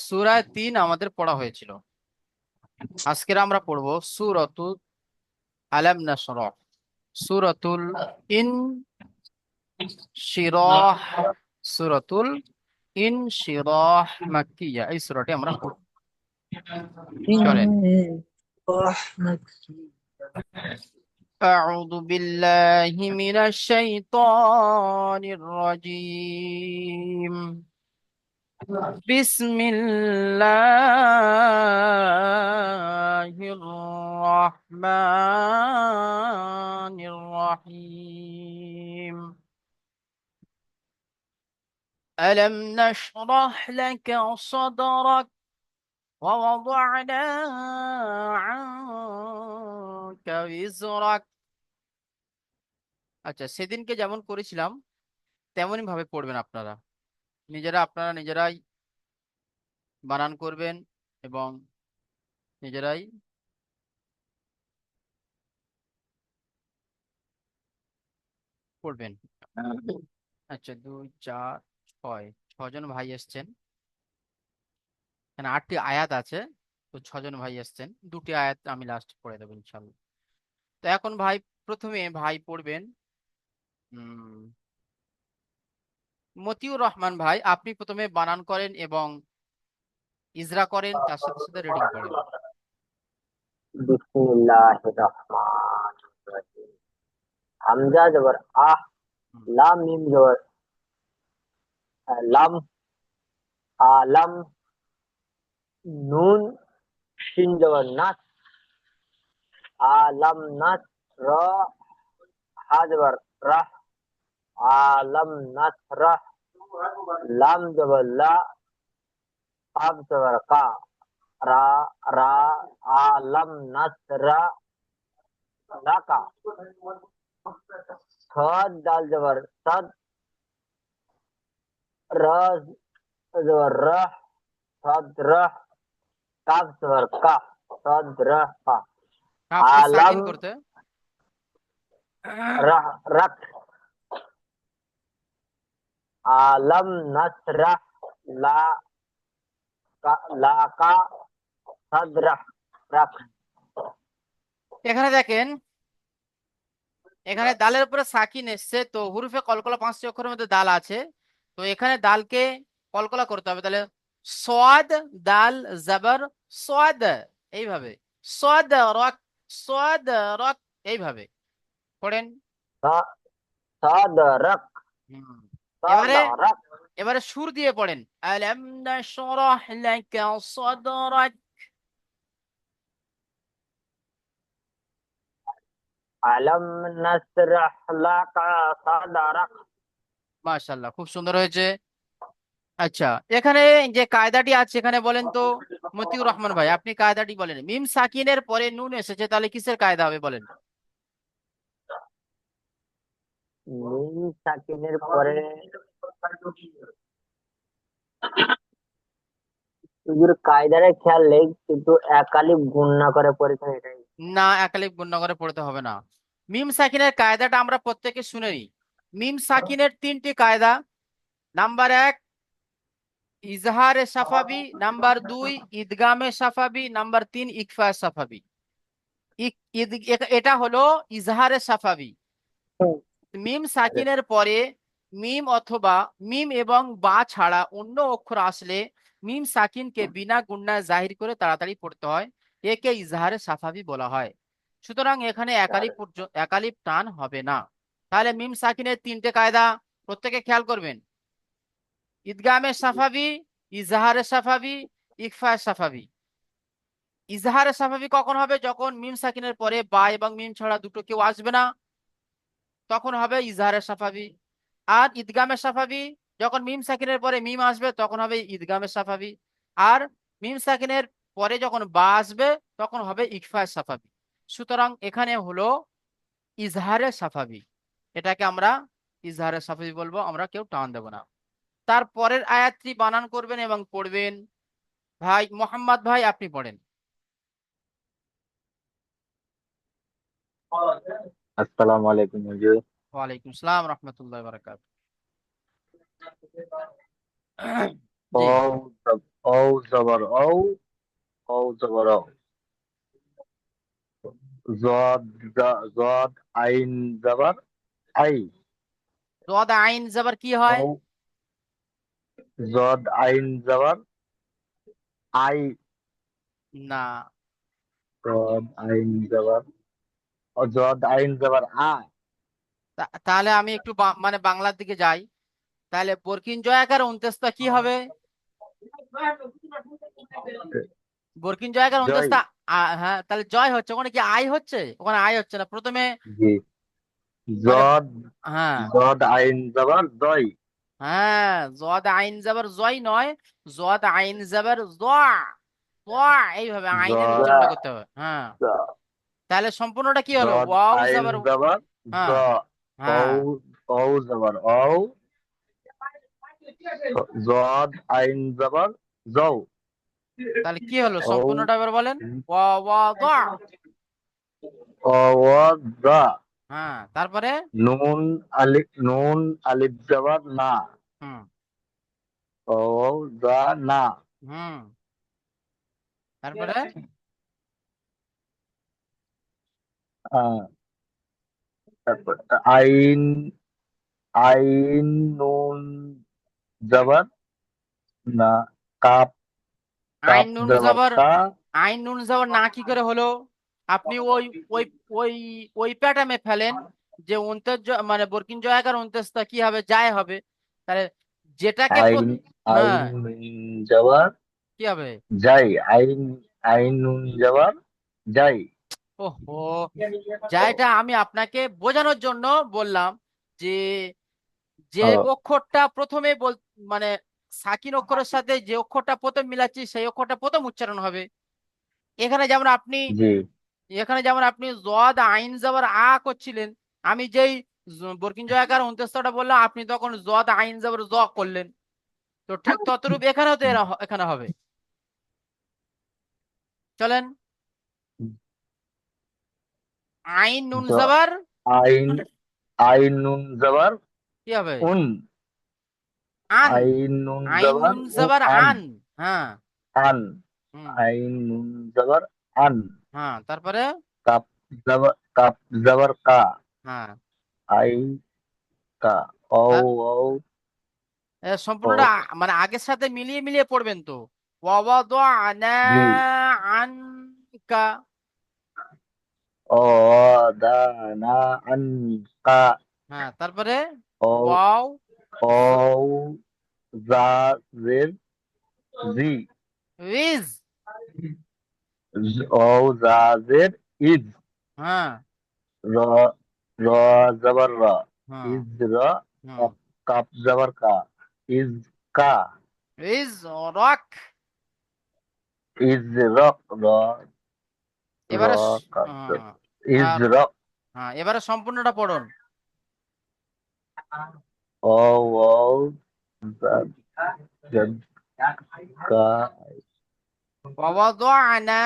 সূরা 3 আমাদের পড়া হয়েছিল। আজকের আমরা পড়বো সূরাতুল আলাম নাশরাহ, সূরাতুল ইনশিরাহ, সূরাতুল ইনশিরাহ মাক্কিয়া। এই সূরাটি আমরা পড়ব। চলেন। رحمة. أعوذ بالله من الشيطان الرجيم. بسم الله الرحمن الرحيم. ألم نشرح لك صدرك ووضعنا عنك وزرك। আচ্ছা, সেদিনকে যেমন করেছিলাম তেমনই ভাবে পড়বেন আপনারা। আপনারা নিজেরাই বানান করবেন এবং নিজেরাই পড়বেন। আচ্ছা, 2 4 6, 6জন ভাই এসছেন। এখানে 8টি আয়াত আছে, তো 6জন ভাই এসছেন। 2টি আয়াত আমি লাস্ট পড়ে দেবো ইনশাল্লাহ। তো এখন ভাই, প্রথমে ভাই পড়বেন মতিউর রহমান ভাই। আপনি প্রথমে বানান করেন এবং ইজরা করেন, তার সাথে সাথে রিডিং করেন। बिस्मिल्लाहिर्रहमानिर्रहीम। हमजा जबर आह, হুম, लाम मीम जबर लम, आलम, नून शिन जबर नस, आलम नस, र हा जबर रह, आलम नस रह, लम जबर ला, अब जबर का, रा रा, आलम नस र, ला का, सद दाल जबर सद, र जबर रह, सद रह, काफ जबर का, सद रह का, কাফকে সাকিন आलम করতে। रह रख, आलम नसरह, ला का, ला का, सदरह रख। এখানে দেখেন, এখানে দালের উপরে সাকিন এসছে, তো হুরুফে কলকলা 5টি অক্ষরের মধ্যে দাল আছে। তো এখানে দালকে কলকলা করতে হবে। তাহলে সোয়াদ, দাল, জাবর, সোয়াদ, এইভাবে। সোয়াদ রক, সোয়াদ রক, এইভাবে পড়েন। सदरक, হুম। এবারে सदरक, এবারে সুর দিয়ে পড়েন। আলাম নাশরাহ লাকা সাদরাক। अलम नसरह लका सदरक। মাশাআল্লাহ, খুব সুন্দর হয়েছে। আচ্ছা, এখানে যে কায়দাটি আছে এখানে বলেন তো মতিউর রহমান ভাই, আপনি কায়দাটি বলেন। মিম সাকিনের পরে নুন এসেছে, তাহলে কিসের কায়দা হবে বলেন? নুন সাকিনের পরে হুজুর কায়দারে খেয়াল নেই, কিন্তু একালিপ গুণ না করে পরীক্ষা এটাই। না, একালিপ গুণ করে পড়তে হবে না। মিম সাকিনের কায়দাটা আমরা প্রত্যেকে শুনে নিই। মিম সাকিনের 3টি কায়দা। নাম্বার 1 ইজহারে সাফাবি, নাম্বার 2 ইদগামে সাফাবি, নাম্বার 3 ইকফা সাফাবি। এটা হলো ইজহারে সাফাবি। মিম সাকিনের পরে মিম অথবা মিম এবং বা ছাড়া অন্য অক্ষর আসলে মিম সাকিনকে বিনা গুণনায় জাহির করে তাড়াতাড়ি পড়তে হয়। একে ইজহারে সাফাবি বলা হয়। সুতরাং এখানে একালিপ টান হবে না। তাহলে মিম সাকিনের 3টে কায়দা প্রত্যেকে খেয়াল করবেন। ইদগামে সাফাবি, ইজহারে সাফাবি, ইকফা সাফাবি। ইজহারে সাফাবি কখন হবে? যখন মিম সাকিনের পরে বা এবং মিম ছাড়া দুটো কেউ আসবে না, তখন হবে ইজহারে সাফাবি। আর ঈদগামে সাফাবি, যখন মিম সাকিনের পরে মিম আসবে তখন হবে ঈদগামে সাফাবি। আর মিম সাকিনের পরে যখন বা আসবে তখন হবে ইকফা সাফাবি। সুতরাং এখানে হলো ইজহারে সাফাবি। এটাকে আমরা ইজহারে সাফাবি বলবো, আমরা কেউ টান দেব না। তার পরের আয়াতটি বানান করবেন এবং পড়বেন। ভাই মোহাম্মদ ভাই, আপনি পড়েন। আসসালামু আলাইকুম হুজুর। ওয়ালাইকুম আসসালাম রহমতুল্লাহ বারাকাত। জি। ও জবর অ। জদ জদ আইন জবর আই। জদ আইন জবর কি হয়? ও জদ আইন জবর আই। না, জদ আইন জবর জদ আইন জবর আ। তাহলে আমি একটু মানে বাংলার দিকে যাই। তাহলে বর্কিন জয়াকার অন্ত্যেষ্টা কি হবে? বর্কিন জয়াকার জয়। অন্ত্যেষ্টা হ্যাঁ, তাহলে জয় হচ্ছে, ওখানে কি আই হচ্ছে? ওখানে আই হচ্ছে না প্রথমে। জি। মানে জদ হ্যাঁ, জদ আইন জবর জয়। হ্যাঁ, জদ আইন জবর জয় নয়, জদ আইন জবর জয়া। জয়া, এইভাবে আইনের জদ উচ্চারণটা করতে হবে। হ্যাঁ, তাহলে সম্পূর্ণটা কি হলো? জদ ওয়াও আইন জবর জবর জ। হ্যাঁ, ঔ হ্যাঁ, ঔ জবর ঔ। জদ আইন জবর জৌ। তাহলে কি হলো ঔ সম্পূর্ণটা এবার বলেন? ওয়া ওয়া দা। অ ও দা। হ্যাঁ, তারপরে নুন আলিফ জবর না। হুম, ও দা না। হুম, তারপরে আহ, তারপর আইন আইন নুন জবর না। কাপ কাপ আইন নুন জবর জবর, কা। আইন নুন জবর না কি করে হলো? আপনি ওই ওই ওই ওই প্যাটার্নে ফেলেন যে মানে বর্কিন জয়াকার অন্ত্যেষ্টা কি হবে? যায় হবে। তাহলে যেটাকে আইন আইন হ্যাঁ, নুন জবর কি হবে? যাই। আইন আইন নুন জবর যাই। ওহো, যাইটা আমি আপনাকে বোঝানোর জন্য বললাম যে যে ও অক্ষরটা প্রথমে মানে সাকিন অক্ষরের সাথে যে অক্ষরটা প্রথম মিলাচ্ছি সেই অক্ষরটা প্রথম উচ্চারণ হবে। এখানে যেমন আপনি জি। এখানে যেমন আপনি জদ আইন জবর আ করছিলেন, আমি যেই বর্কিন জয়াকার অন্ত্যেষ্টাটা বললাম, আপনি তখন জদ আইন জবর জ করলেন। তো ঠিক ততরূপ এখানেও তো এখানে হবে। চলেন, আইন নুন জ জবর আইন আইন নুন জবর কি হবে? উন। আন। আইন নুন আইন জবর নুন জবর আন। আন। হ্যাঁ, আন হুম, আইন নুন জবর আন। হ্যাঁ, তারপরে কাপ জবর কা। হ্যাঁ, আই কা। ও তা- ও ও সম্পূর্ণটা মানে আগের সাথে মিলিয়ে মিলিয়ে পড়বেন তো। ওয়াওয়াদানা জি। আনকা। ও দা না আন কা। হ্যাঁ, তারপরে ও ওয়াও ও জা জের জি। ইজ। ও জা জের ইজ। হ্যাঁ, র র জবর র। হ্যাঁ, ইজ র। হুম, কাপ জবর কা। ইজ কা। ইজ রক। ইজ রক র। র এবারে cup ah, is ah, rock. হ্যাঁ, এবারে সম্পূর্ণটা পড়ুন। ও ও জা জদ কা। ওয়াওয়াদানা,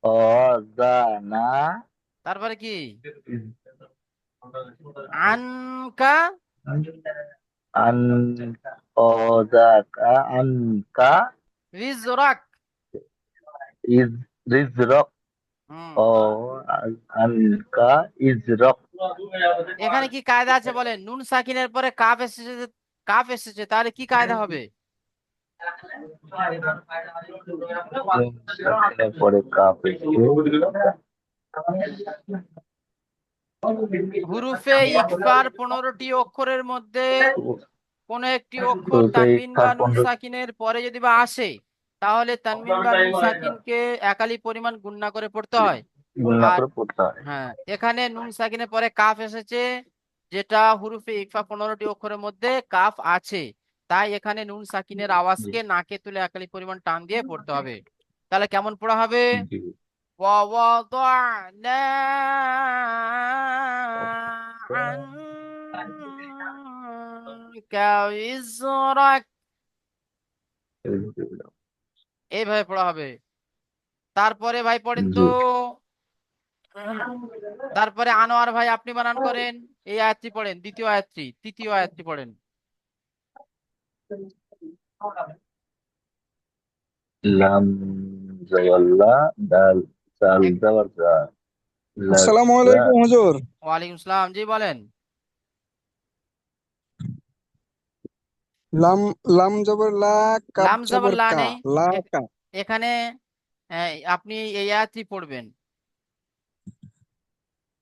ও জা না তারপরে কি? ইজ। আনকা আন ও জা কা আন কা ইজ রক। ইজ রিজ রক। হুম, ও আন কা ইজ রক। এখানে কি কায়দা আছে বলেন? নুন সাকিনের পরে কাফ এসেছে, কাফ এসেছে, তাহলে কি কায়দা হবে? পরে কাপ হুরুফে ইকফার 15টি অক্ষরের মধ্যে কোন একটি অক্ষর সেই তানবিন বা নুন সাকিনের পরে যদি বা আসে, তাহলে তানবিন বা নুন সাকিনকে একালি পরিমাণ গুণনা করে পড়তে হয়। গুণনা আর করে পড়তে হয়। হ্যাঁ, এখানে নুন সাকিনের পরে কাফ এসেছে, যেটা হুরুফে ইকফা 15টি অক্ষরের মধ্যে কাফ আছে। তাই এখানে নুন সাকিনের জি আওয়াজকে নাকে তুলে একালি পরিমাণ টান দিয়ে পড়তে হবে। তাহলে কেমন পড়া হবে? জি। ووضعنا عنك وزرك। এইভাবে পড়া হবে। তারপরে ভাই পড়েন তো। জি। তারপরে আনোয়ার ভাই আপনি বানান করেন। এই আয়াতটি পড়েন, দ্বিতীয় আয়াতটি, তৃতীয় আয়াতটি পড়েন। লাম জবর লা, দাল জাল এক- জবর জা, লা আসসালামু জা, আলাইকুম হুজুর। ওয়ালাইকুম সালাম, জি বলেন। লাম লাম জবর লা, কাপ লাম জবর জবর লা কা, নেই লা এখ- কা। এখানে আপনি এই আয়াতটি পড়বেন,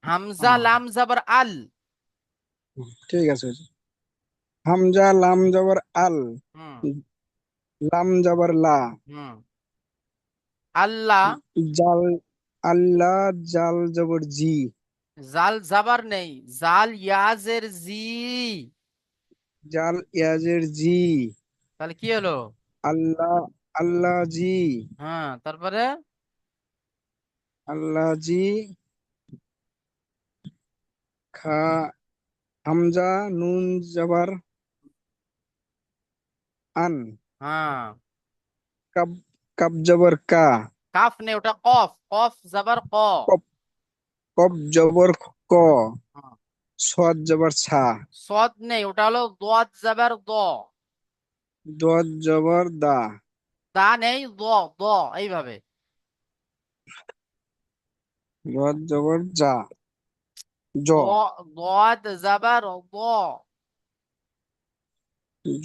হামজা আহ, লাম জবর আল। ঠিক আছে হুজুর। হামজা লাম জবর আল, হুম লাম জবর লা, হুম। আল্লাহ, জাল আল্লাহ, জাল জবর জি, জাল জাবার নেই, জাল ইয়াজের জি। জাল ইয়াজের জি, তাহলে কি হলো? আল্লাহ, আল্লাহ জি, হ্যাঁ, তারপরে আল্লাহ জি, খা, হামজা নুন জবর আন, হ্যাঁ, কাব, কাব জবর কা, কাফ নেই, ওটা কফ, কফ জাবার ক। কপ, কপ জবর ক, হ্যাঁ, সদ জবর ছা, সদ নেই, ওটা হলো দোয়াত জাবার দ। দদ জবর দা, দা নেই, দ, দ, এইভাবে। দদ জবর যা, জ, দোয়াত জাবার দ।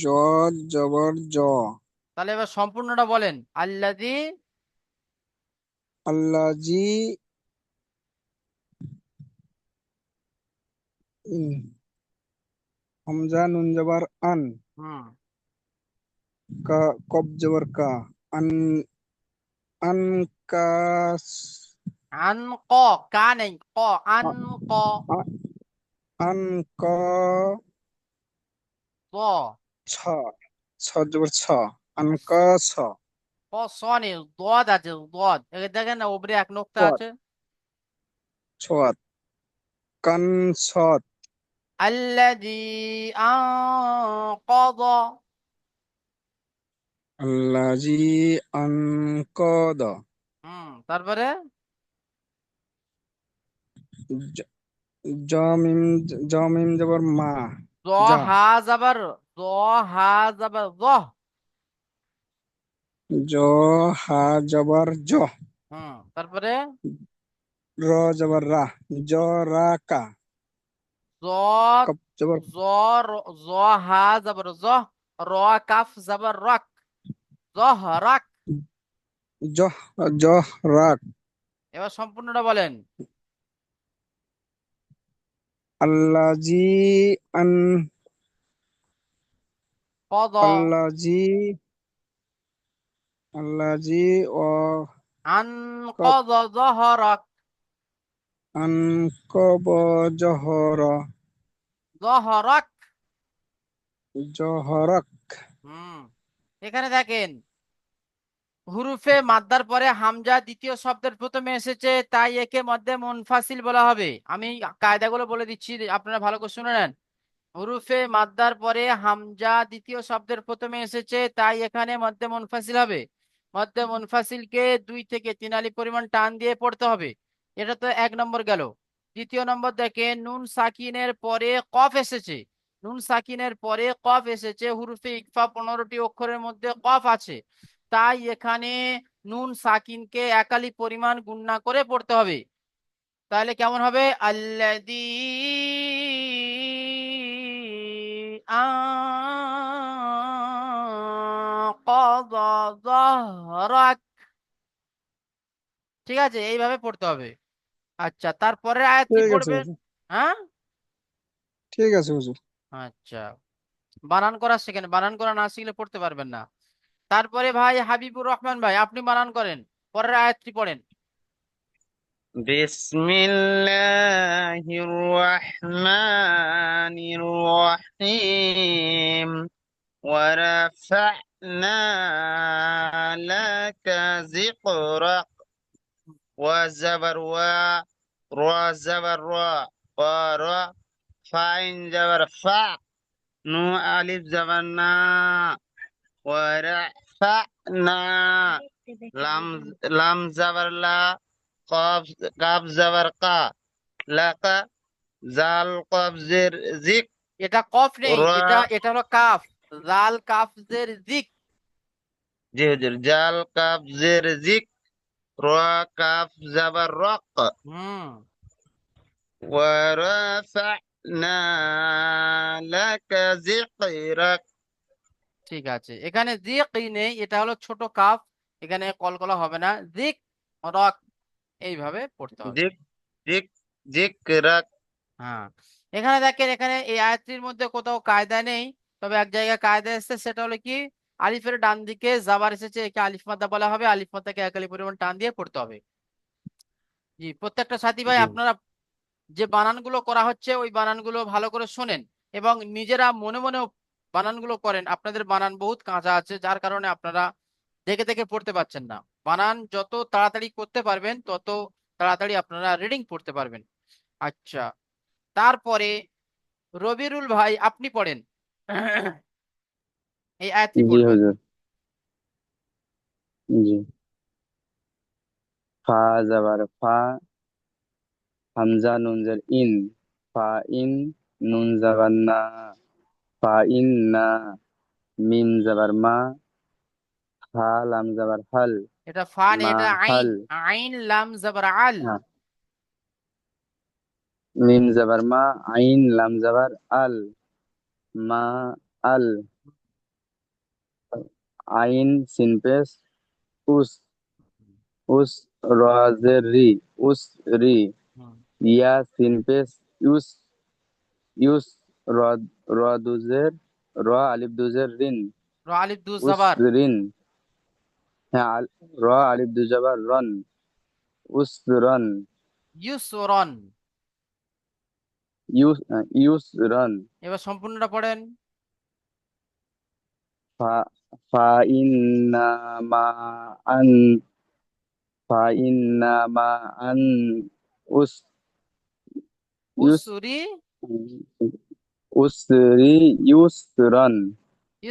জদ জবর জ, তাহলে এবার সম্পূর্ণটা বলেন, আল্লাযী। আল্লাহ জি, হামজা নুন জবর আন, হুম, কা, কব জবর কা, আন, আন কাস, আন ক, কা নেই, ক, আন আ, ক, আ, আন ক, দ, ছ, ছ জবর ছ, আন ক ছ, ক, স নেই, দদ আছে, দদ। দেখেন না, উপরে এক নোক্তা ছদ, আছে। ছদ, কান ছদ, আল্লাযী আনকাদ। আল্লাহ জি, আন কদ, তারপরে জ, জমিম, জমিম জবর মা, জ যা, হা যাবার, জ হা যাবার জ। জ, হা জবর জ, তারপরে র জবর রা, জ রা কা, জ, কপ জবর জ, জ হা যাবার জ, র কাফ যাবার রক, জ রাক। জহ, জহ রাক, এবার সম্পূর্ণটা বলেন, আল্লাহ জি, আন, কদ, আল্লাহ জি, আল্লাহ জি, ও আন কব, কদ জহরক, আন কব জহর, জহরক। জহরক, হুম এখানে দেখেন, হুরুফে মাদ্দার পরে হামজা দ্বিতীয় শব্দের প্রথমে এসেছে, তাই একে মধ্যে মুনফাসিল বলা হবে। আমি কায়দাগুলো বলে দিচ্ছি, আপনারা ভালো করে শুনে নেন। হুরুফে মাদ্দার পরে হামজা দ্বিতীয় শব্দের প্রথমে এসেছে, তাই এখানে মধ্যে মুনফাসিল হবে। মধ্যে মুনফাসিলকে 2 থেকে 3 আলিফ পরিমাণ টান দিয়ে পড়তে হবে। এটা তো 1 নম্বর গেল। দ্বিতীয় নম্বর দেখেন, নুন সাকিনের পরে কফ এসেছে। নুন সাকিনের পরে কফ এসেছে, হুরুফে ইকফা 15টি অক্ষরের মধ্যে কফ আছে, তাই এখানে নুন সাকিনকে 1 আলিফ পরিমাণ গুণনা করে পড়তে হবে। তাহলে কেমন হবে? আল্লাযী আনকাযা যাহরাক। ঠিক আছে, এইভাবে পড়তে হবে। আচ্ছা, তারপরের আয়াতটি ঠিক আছে পড়বেন। হুজুর, হ্যাঁ, ঠিক আছে হুজুর। আচ্ছা, বানান করা শেখেন, বানান করা না শিখলে পড়তে পারবেন না। তারপরে ভাই হাবিবুর রহমান ভাই, আপনি বানান করেন, পরের আয়াতটি পড়েন। بسم الله الرحمن الرحيم ورفعنا لك ذكرك وزبر را زبر را ورا فاين زبر فا نو ألف زبر نا ورفعنا لام زبر لا قاف قاف زبر قا লাকা জাল কবজের জিক এটা কফ নেই, রা এটা এটা হলো কাফ। জাল কাফ জের জিক। জি হুজুর জাল কবজের জিক را কাফ জাবার রক হুম ورفعنا لك ذكرك ঠিক আছে, এখানে দিক নেই, এটা হলো ছোট কাফ, এখানে কলকলা হবে না, দিক রক এইভাবে পড়তে হবে। ذك ذك ذكرك হ্যাঁ, এখানে দেখেন, এখানে এই আয়াতটির মধ্যে কোথাও কায়দা নেই, তবে এক জায়গায় কায়দা এসেছে, সেটা হলো কি, আলিফের ডান দিকে জাবার এসেছে, একে আলিফ মাদ্দা বলা হবে, আলিফ মাদ্দাকে এক আলিফ পরিমাণ টান দিয়ে পড়তে হবে। জি, প্রত্যেকটা সাথী ভাই জি আপনারা যে বানানগুলো করা হচ্ছে ওই বানানগুলো ভালো করে শোনেন এবং নিজেরা মনে মনেও বানানগুলো করেন। আপনাদের বানান বহুত কাঁচা আছে, যার কারণে আপনারা দেখে দেখে পড়তে পারছেন না। বানান যত তাড়াতাড়ি করতে পারবেন তত তাড়াতাড়ি আপনারা রিডিং পড়তে পারবেন। আচ্ছা, তারপরে রবিরুল ভাই আপনি পড়েন, এই আয়াতটি জি পড়বেন। হুজুর। জি। ফা যাবার ফা, হামজা নুন জের ইন, ফা ইন, নুন যাবার না, ফা ইন না, মিম যাবার মা, হা লাম যাবার হাল, এটা ফা নেই, মা এটা আইন, হাল। আইন লাম জাবার আল। হ্যাঁ, মিম যাবার মা, আইন লাম যাবার আল, মা আল, আইন সিন পেশ উস, উস র জের রি, উস রি, হুম। ইয়া সিন পেশ ইউস, ইউস র, র দুজের র, আলিফ দুজের রিন, আলিফ দু উস জাবার, রিন। হ্যাঁ, র আলিফ দুজাবার রন, উস রন, ইউসরন। ইউস, ইউস রন। এবার সম্পূর্ণটা পড়েন। ফা, ফা ইন্না মা আন, ফা ইন্না মা আন উস, ইউস, উসরি উসরি ইউসরন।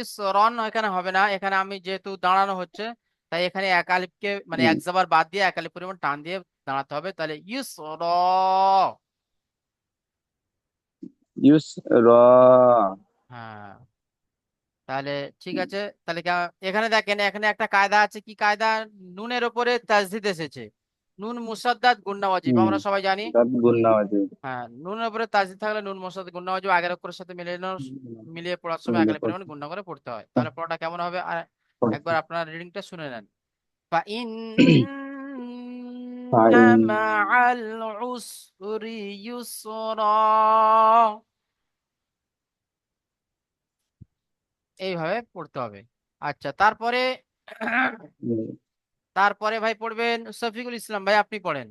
ইসরন এখানে হবে না, এখানে আমি যেহেতু দাঁড়ানো হচ্ছে তাই এখানে এক আলিফকে মানে এক জাবার বাদ দিয়ে এক আলিফ পরিমাণ টান দিয়ে দাঁড়াতে হবে, তাহলে ইউসর। ইউস র। হ্যাঁ, তাহলে ঠিক আছে। তাহলে এখানে দেখেন, এখানে একটা কায়দা আছে, কি কায়দা, নুনের উপরে তাসদিদ এসেছে, নুন মুসাদ্দাদ গুন্না ওয়াজিব, আমরা সবাই জানি। দাঁত গুন্না আছে। হ্যাঁ, নুনের উপরে তাসদিদ থাকলে নুন মুসাদ্দাদ গুন্না ওয়াজিব আগের অক্ষরের সাথে মিলিয়ে পড়ার সময় এক আলিফ পরিমাণ গুন্না করে পড়তে হয়। তাহলে পড়াটা কেমন হবে, আর একবার আপনার রিডিংটা শুনে নেন। فإن مع العسر يسرا, এইভাবে পড়তে হবে। আচ্ছা, তারপরে তারপরে ভাই পড়বেন শফিকুল ইসলাম ভাই, আপনি পড়েন।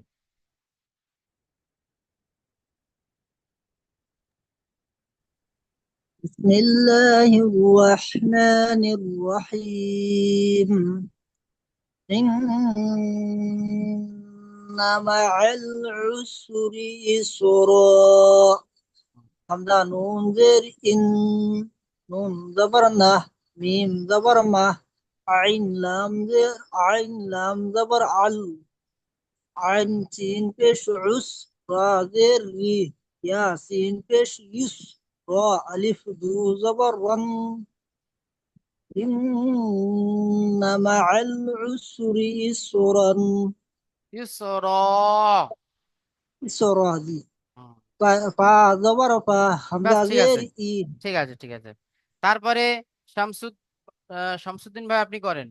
بسم الله الرحمن الرحيم إن مع العسر يسرا حمزة نون زر إن نون زبرنا ميم زبر ما عين لام زر عين لام زبر عل عين سين পেশ عس را زر ري يا سين পেশ يس را ألف دو زبر رن إن مع العسر يسرا ইসরা। يسرا دي হুম, فا زبر فا ব্যাস حمزة ঠিক زر আছে, إين ঠিক আছে, ঠিক আছে। তারপরে শামসুদ শামসুদ্দিন ভাই আপনি করেন।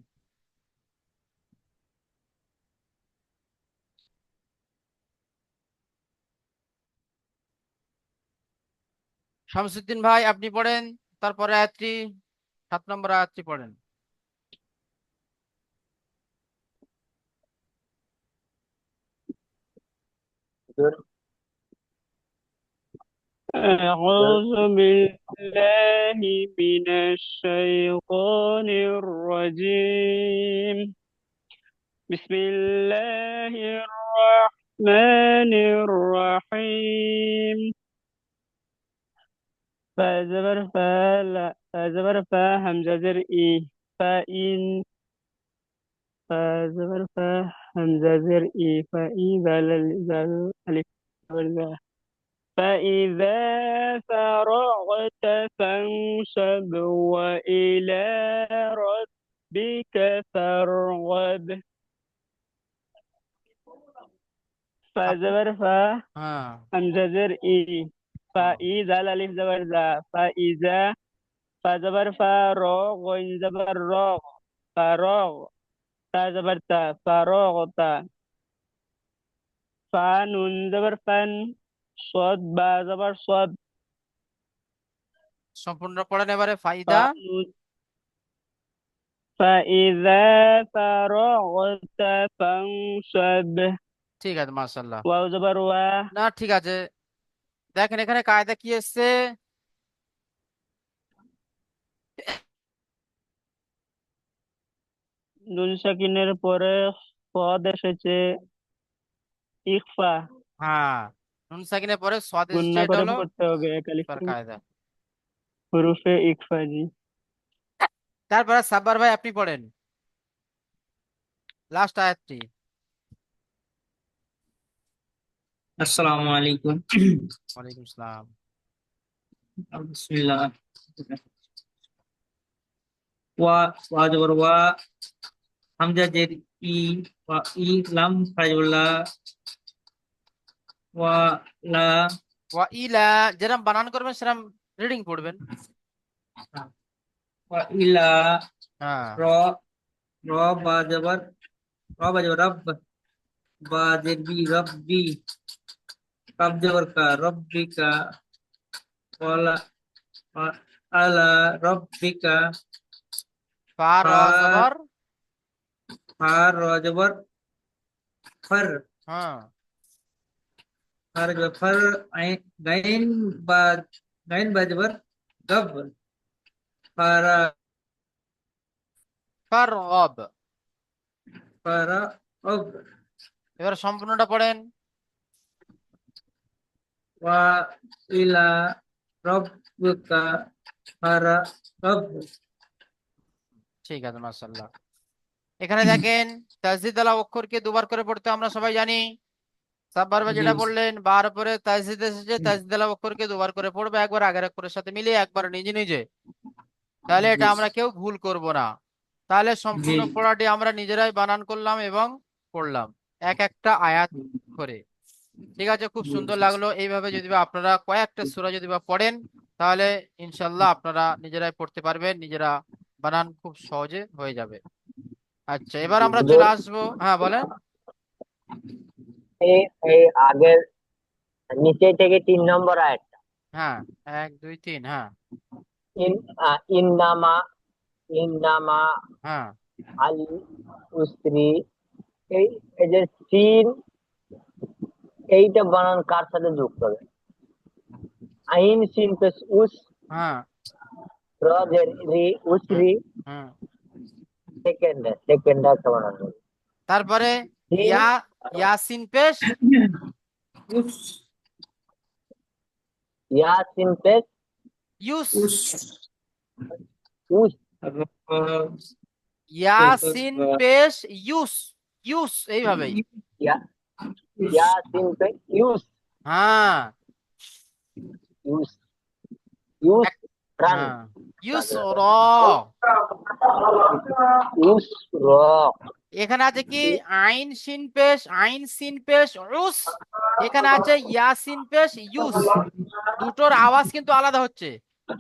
শামসুদ্দিন ভাই আপনি পড়েন, তারপরে আয়াতটি 7 নম্বর আয়াতটি পড়েন। أعوذ بالله من الشيطان الرجيم. بسم الله الرحمن الرحيم. فزبر فا زبر فا همزة زر إي فإن فزبر فا همزة زر إي فإذا زال ألف والباء. فإذا فرغت فانصب وإلى ربك فارغب. ফা জবর ফা হ্যাঁ হামজা জের ই ফা ই জাল আলিফ জবর জা ফা ইজা ফা জবর ফা র গইন জবর র ফা র তা জবর তা ফা র তা ফা নুন জবর ফান صاد বা জবর صاد সম্পূর্ণ পড়েন এবারে ফা ফাইদা নুন فإذا فرغت فانصب ঠিক আছে মাশাআল্লাহ ওয়াও জবর ওয়া না ঠিক আছে দেখেন এখানে কায়দা কি এসছে নুন সাকিনের পরে সদ এসেছে ইখফা হ্যাঁ নুন সাকিনের পরে সাদ এসেছে গুন্না এটা করে হলো পড়তে হবে এক আলিফ তার কায়দা হুরুফে ইখফা জি তারপরে সাব্বার ভাই আপনি পড়েন লাস্ট আয়াতটি আসসালামু আলাইকুম ওয়ালাইকুম আসসালাম বিসমিল্লাহ ওয়া জবর ওয়া হামজা জের ই ওয়া ই লাম ফাজুল্লা ওয়া লা ওয়া ইলা যেরকম বানান করবেন সেরকম রিডিং পড়বেন ওয়া ইলা হ্যাঁ র র বা জবর রব বা জের বি রব্বি কাব জবর কা রব্বিকা ওয়ালা আলা রব্বিকা ফা র ফা জবর ফা র জবর ফর হ্যাঁ फर फर गैन बा जबर गब फरा ফারগব फरा अब এবার সম্পূর্ণটা পড়েন वा इला रब्बका फरा अब ঠিক আছে মাশাআল্লাহ এখানে দেখেন তাসদীদ আলা অক্ষরকে দুবার করে পড়তে আমরা সবাই জানি সাব্বার ভাই যেটা বললেন বার পরে তাসদীদ এসেছে তাসদীদ আলা অক্ষরকে দুবার করে পড়বে একবার আগের অক্ষরের সাথে মিলিয়ে একবার নিজে নিজে তাহলে এটা আমরা কেউ ভুল করব না তাহলে সম্পূর্ণ পড়াটি আমরা নিজেরাই বানান করলাম এবং পড়লাম এক একটা আয়াত করে ঠিক আছে খুব সুন্দর লাগলো এইভাবে যদি বা আপনারা কয়েকটা সূরা যদি বা পড়েন তাহলে ইনশাআল্লাহ আপনারা নিজেরাই পড়তে পারবেন নিজেরা বানান খুব সহজে হয়ে যাবে আচ্ছা এবার আমরা চলে আসবো হ্যাঁ বলেন এই এই আগের নিচে থেকে 3 নম্বর আয়াতটা হ্যাঁ 1 2 3 হ্যাঁ ইন ইন্নামা ইন্নামা হ্যাঁ আল উসরি এই এই যে সিন এইটা বানান কার সাথে যুক্ত হবে আইন সিন প্লাস উস হ্যাঁ রজের রি উসরি হুম সেকেন্ড একটা বানান হবে তারপরে সিন ইয়াসিন পেশ ইয়াসিন প্লাস ইউস উস ইয়াসিন পেশ ইউস ইউস এইভাবেই ইয়াসিন প্লাস ইউস হ্যাঁ ইউস ইউস রান হ্যাঁ ইউস র ইউস র এখানে আছে কি আইন সিন পেশ উস এখানে আছে ইয়াসিন পেশ ইউস দুটোর আওয়াজ কিন্তু আলাদা হচ্ছে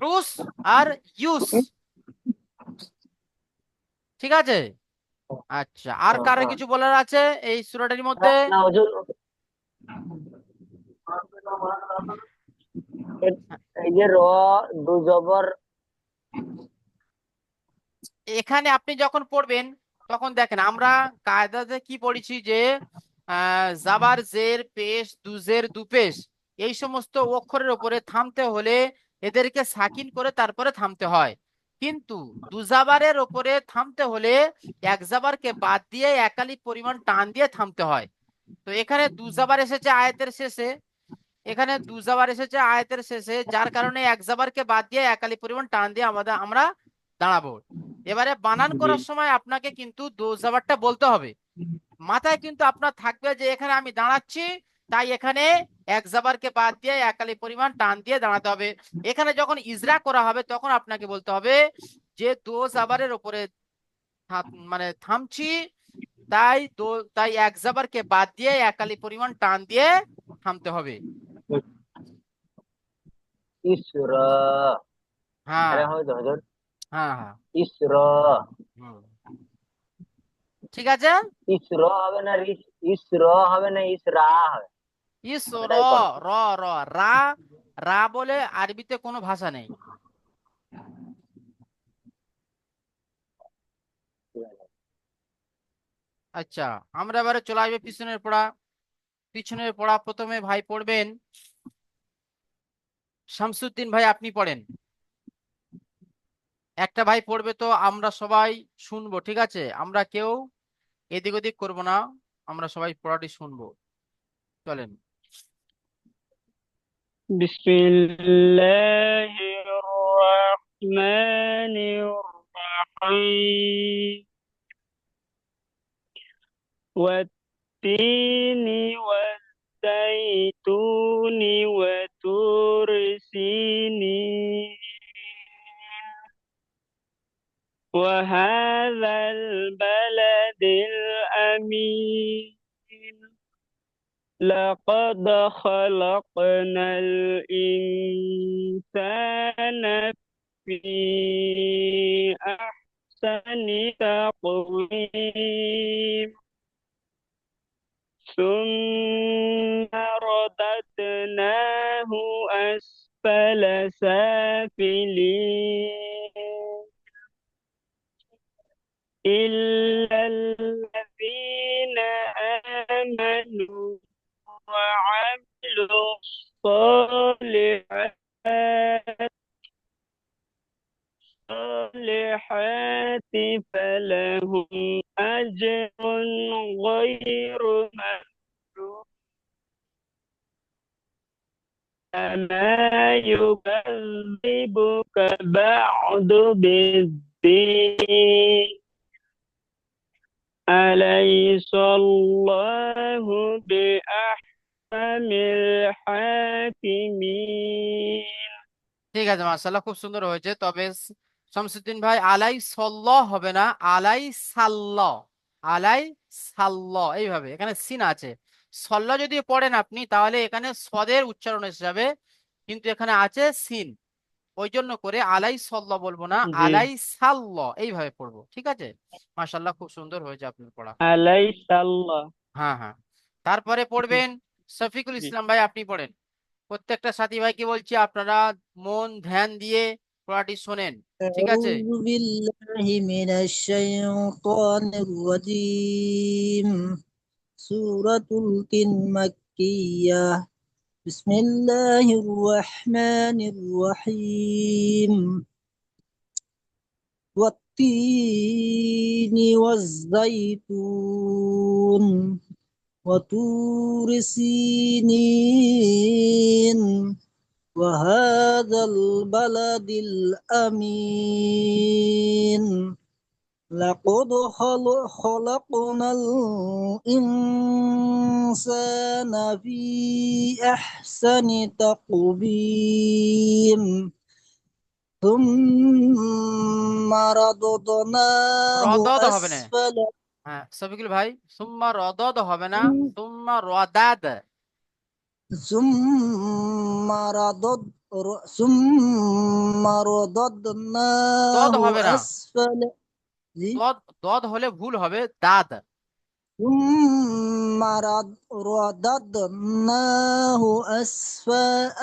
উস আর ইউস ঠিক আছে আচ্ছা আর কারো কিছু বলার আছে এই সূরাটার মধ্যে না হুজুর এই যে র দু জবর এখানে আপনি যখন পড়বেন তখন দেখেন আমরা কায়দাতে কি পড়েছি যে জাবার জের পেশ দুজের দুপেশ এই সমস্ত অক্ষরের উপরে থামতে হলে এদেরকে সাকিন করে তারপরে থামতে হয় কিন্তু দুজাবারের উপরে থামতে হলে এক জাবারকে বাদ দিয়ে একালি পরিমাণ টান দিয়ে থামতে হয় তো এখানে দুজাবার এসেছে আয়াতের শেষে এখানে দুজাবার এসেছে আয়াতের শেষে যার কারণে এক জাবারকে বাদ দিয়ে একালি পরিমাণ টান দিয়ে আমরা দাঁড়াবো এবারে বানান করার সময় আপনাকে কিন্তু দুজাবারটা বলতে হবে মাথায় কিন্তু আপনার থাকবে যে এখানে আমি দাঁড়াচ্ছি তাই এখানে এক জাবারকে বাদ দিয়ে একালি পরিমাণ টান দিয়ে দাঁড়াতে হবে এখানে যখন ইজরা করা হবে তখন আপনাকে বলতে হবে যে দো জাবারের উপরে মানে থামছি তাই এক জাবারকে বাদ দিয়ে এক আলিফ পরিমাণ টান দিয়ে থামতে হবে। ইসরা হ্যাঁ এরকম হবে তো হুজুর? হ্যাঁ হ্যাঁ ইসরা হুম। ঠিক আছে। ইসরা হবে না ইসরা হবে না ইসরা হবে? ইস র ওটাই কনফিউজ। র র রা রা বলে আরবিতে কোনো ভাষা নেই। আচ্ছা, আমরা এবারে চলে আসবে পিছনের পড়া। পিছনের পড়া প্রথমে ভাই পড়বেন শামসুদ্দিন ভাই, আপনি পড়েন। একটা ভাই পড়বে, তো আমরা সবাই শুনবো, ঠিক আছে? আমরা কেউ এদিক ওদিক করবো না, আমরা সবাই পড়াটি শুনবো। চলেন। بسم الله الرحمن الرحيم والتين والزيتون وطور سينين وهذا البلد الأمين لقد خلقنا الإنسان في أحسن تقويم ثم رددناه أسفل سافلين إلا الذين آمنوا وعملوا الصالحات فلهم أجر غير ممنون ما يكذبك بعد بالدين أليس الله بأحكم الحاكمين ঠিক আছে, মাশাআল্লাহ, খুব সুন্দর হয়েছে। তবে শামসুদ্দিন ভাই, আলাই সাল্লাহ হবে না, আলাই সাল্লাহ, আলাই সাল্লাহ এইভাবে। এখানে সিন আছে, সল্লাহ যদি পড়েন আপনি তাহলে এখানে সদের উচ্চারণ এসে যাবে, কিন্তু এখানে আছে সিন। ওই জন্য করে আলাই সাল্লাহ বলবো না, জি আলাই সাল্লাহ এইভাবে পড়বো, ঠিক আছে? মাশাআল্লাহ, খুব সুন্দর হয়েছে আপনার পড়া। أليس الله হ্যাঁ হ্যাঁ। তারপরে পড়বেন শফিকুল জি ইসলাম ভাই, আপনি পড়েন। প্রত্যেকটা সাথী ভাইকে বলছি আপনারা মন ধ্যান দিয়ে পড়াটি শোনেন, ঠিক আছে? أعوذ بالله من الشيطان الرجيم سورة التين مكية بسم الله الرحمن الرحيم والتين والزيتون وطور سينين وهذا البلد الأمين لقد خلقنا الإنسان في أحسن تقويم ثم رددناه রদদ হবে না। أسفل হ্যাঁ শফিকুল ভাই, সুম্মা রদদ হবে না, সুম্মা রদাদ। ثم ثم দদ رددناه হবে না, أسفل দদ দদ হলে ভুল হবে, দাদ। ثم رددناه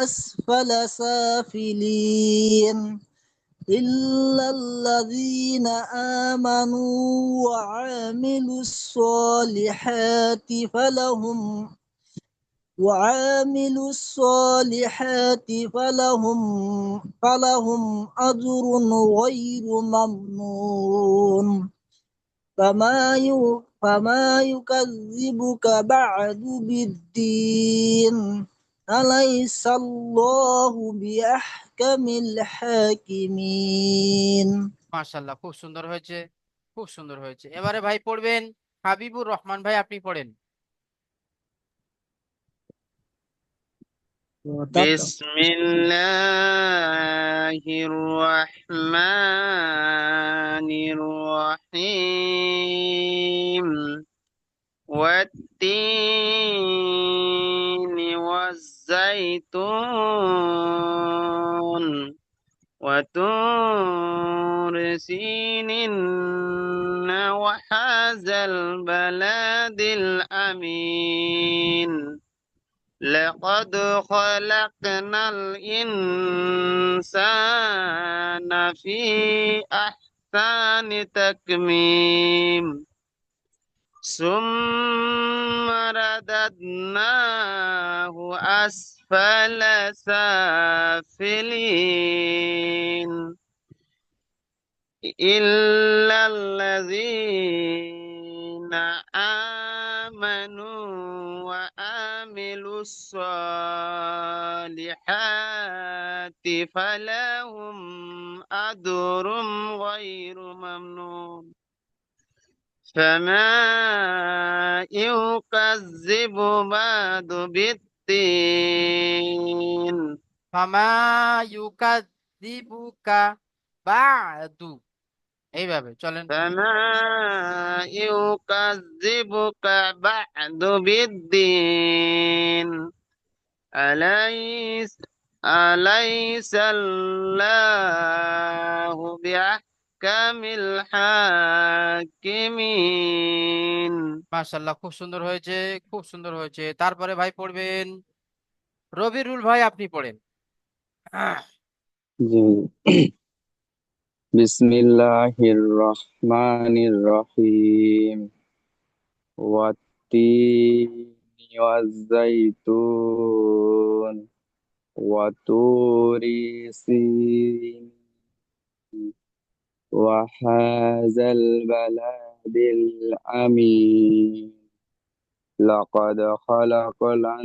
أسفل سافلين إلا الذين آمنوا وعملوا الصالحات فلهم أجر غير ممنون فما يكذبك بعد بالدين أليس الله بأحكم الحاكمين মাশাআল্লাহ, খুব সুন্দর হয়েছে, খুব সুন্দর হয়েছে। এবারে ভাই পড়বেন হাবিবুর রহমান ভাই, আপনি পড়েন। بسم الله الرحمن الرحيم والتين والزيتون وطور سينين وهذا البلد الأمين لقد خلقنا الإنسان في أحسن تقويم ثم رددناه أسفل سافلين إلا الذين آمنوا وعملوا الصالحات فلهم أجر غير ممنون فما يكذب بعد بالدين ফামা ইউকাযযিবুকা বা'দু, এইভাবে চলেন। فما يكذبك بعد بالدين أليس الله بأحكم الحاكمين মাশাআল্লাহ, খুব সুন্দর হয়েছে, খুব সুন্দর হয়েছে। তারপরে ভাই পড়বেন রবিরুল ভাই, আপনি পড়েন। জি। বিসমিল্লাহির রহমানির রহিম ওয়াত্তিনি ওয়াজ্জাইতুন ওয়াতুরি সিনিন ওয়াহাযাল বালাদিল আমিন লাকাদ খালাকনাল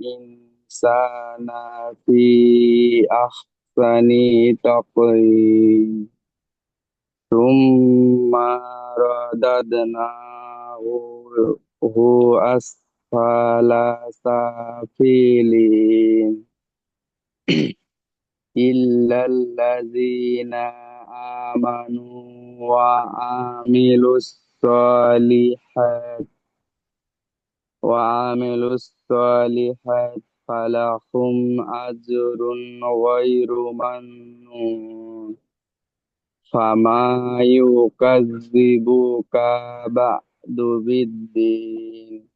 ইনসানা ফি আহসানি তাকওয়িম সুম্মা রাদাদনাহু আসফালা সাফিলিন ইল্লাল্লাযীনা আমানু ওয়া আমিলুস সালিহাত ফালাহুম আজরুন গায়রু মামনুন ফামা ইউকাযযিবুকা বা'দু বিদ্দিন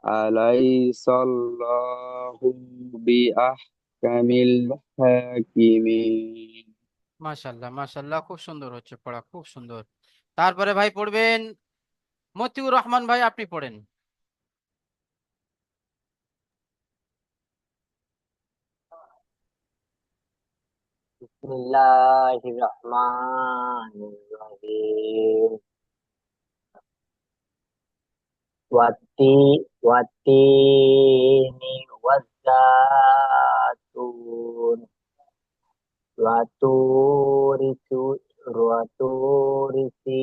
আলাইসাল্লাহু বিআহকামিল হাকিমিন। মাশাআল্লাহ, মাশাআল্লাহ, খুব সুন্দর হচ্ছে পড়া, খুব সুন্দর। তারপরে ভাই পড়বেন মতিউর রহমান ভাই, আপনি পড়েন। Bismillahirrahmanirrahim. Wati watini wazatun waturisi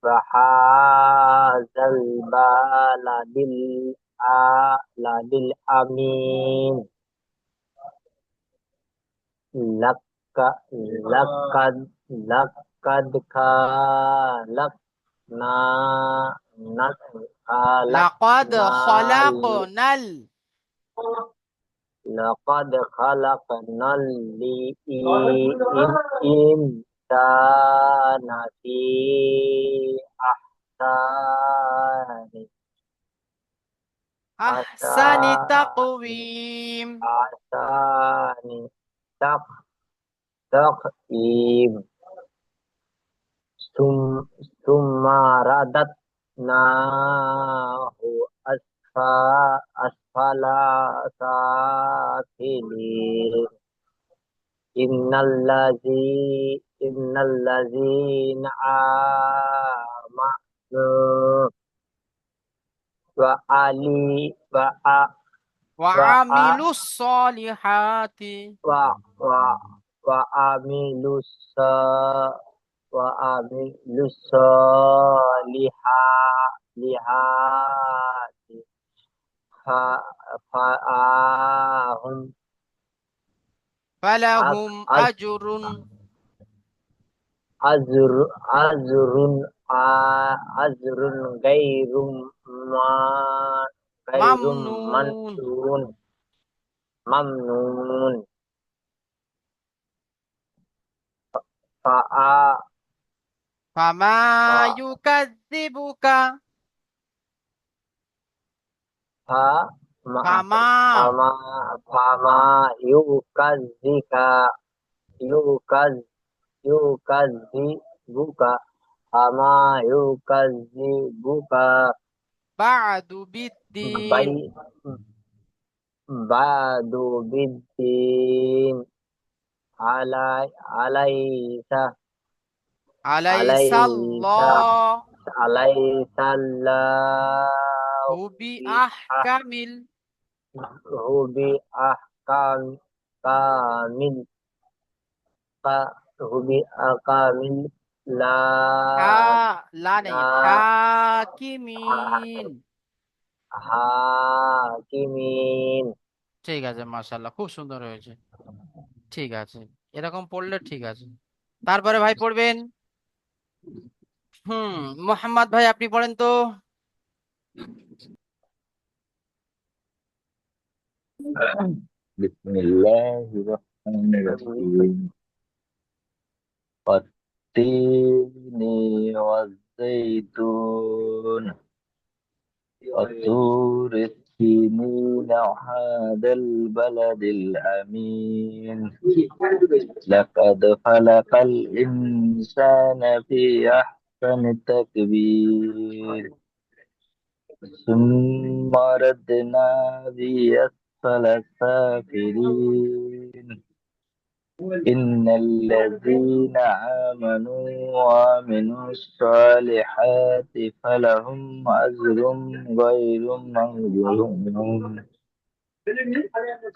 wahazal baladil amin lakka lakad lakad khalaq na nak লাকাদ khalaqnal খলাকনাল laqad khalaqnal insana fi ahsani আহসানি তাকওয়িম। ahsani taqim summa radatnahu asfala safilin innallazina amanu wa ali wa a- ওয়া wa a- আমিলুস সলিহাতি wa wa wa amilus sa- wa amilus lihati fa'ahum ফালাহুম az আজরুন azrun আজরুন গাইরুম মা গাইরুম Mamnun. Monsoon Mamnun ফা ফামা ফা ইউকাযযিবুকা। ফা মা ফামা ফামা ফামা ইউকাজিকা ইউকাজ ইউকাজিবুকা ফামা ইউকাজিবুকা বা'দু by বিদ্দিন। বাদু বিদ্দিন আলাই আলাইসা আলাইসা আলাইসাল্লাহ আলাইসাল্লাহু হুবি B আহকামিল। আহু B আহকাম কামিল হুবি আকামিল লা হা লা না নেই, হাকিমিন। হাকিমিন। ঠিক আছে, মাশাআল্লাহ, খুব সুন্দর হয়েছে। ঠিক আছে, এরকম পড়লে ঠিক আছে। তারপরে ভাই পড়বেন, মোহাম্মদ ভাই আপনি পড়েন তো। বিসমিল্লাহির রহমানির রহিম والتين والزيتون وطور السينين وهذا البلد الأمين لقد خلق الإنسان في أحسن تقويم ثم رددناه أسفل سافلين إن الذين آمنوا وعملوا الصالحات فلهم أجر غير ممنون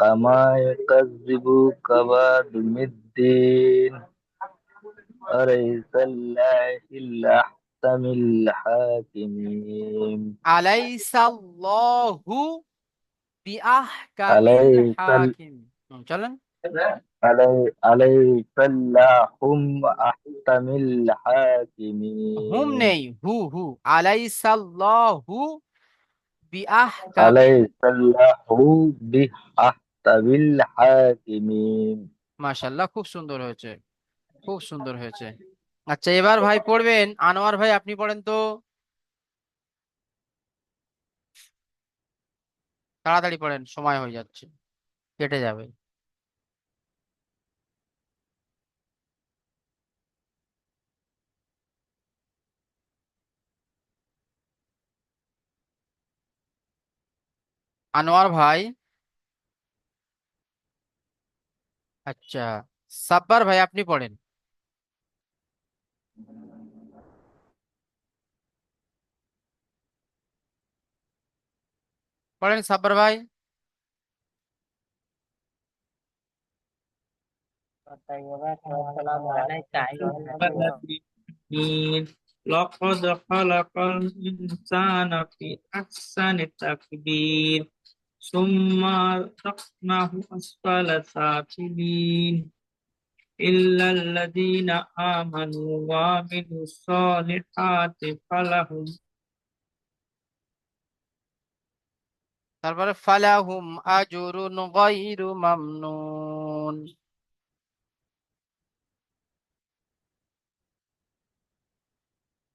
كما يكذبك بعد الدين أليس الله الأحكم الحاكمين আলাইসাল্লাহু বিআহকামিল أليس হাকিম। চলেন। أليس اللهم أحكم হুম الحاكمين নেই, হু হু। আলাইসাল্লাহু বিআহকামিল। أليس الله بأحكم الحاكمين মাশাআল্লাহ, খুব সুন্দর হয়েছে, খুব সুন্দর হয়েছে। আচ্ছা, এবার ভাই পড়বেন, আনোয়ার ভাই আপনি পড়েন তো, তাড়াতাড়ি পড়েন, সময় হয়ে যাচ্ছে, কেটে যাবে। আনোয়ার ভাই। আচ্ছা, সাব্বার ভাই আপনি পড়েন। পড়েন সাব্বার ভাই। لقد خلق الإنسان في أحسن تقدير ثم رقناه أسفل سافلين إلا الذين آمنوا وعملوا الصالحات فلهم তারপরে ফালাহুম আজরুন গায়রু মামনুন।